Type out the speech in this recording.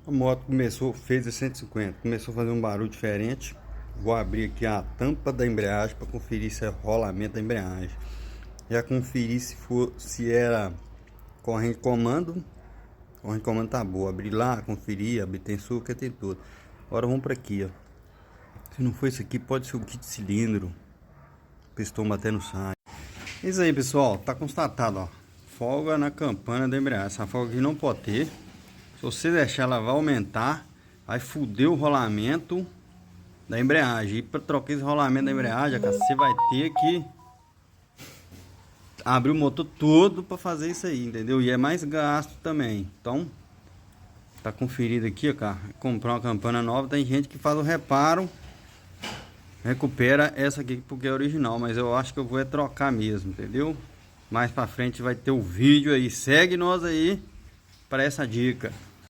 A moto fez a 150, começou a fazer um barulho diferente. Vou abrir aqui a tampa da embreagem para conferir se é rolamento da embreagem. Já conferi se era corrente comando. Corrente comando tá boa. Abri lá, conferi, abri tem suca, tem tudo. Agora vamos para aqui, ó. Se não for isso aqui, pode ser o kit cilindro. Pistão batendo sai. Isso aí, pessoal, tá constatado, ó. Folga na campana da embreagem. Essa folga aqui não pode ter. Se você deixar, ela vai aumentar, vai foder o rolamento da embreagem. E para trocar esse rolamento da embreagem, cara, você vai ter que abrir o motor todo para fazer isso aí, entendeu? E é mais gasto também. Então, tá conferido aqui, ó, cara. Comprar uma campana nova, tem gente que faz o reparo, recupera essa aqui porque é original, mas eu acho que eu vou trocar mesmo, entendeu? Mais para frente vai ter o vídeo aí. Segue nós aí para essa dica.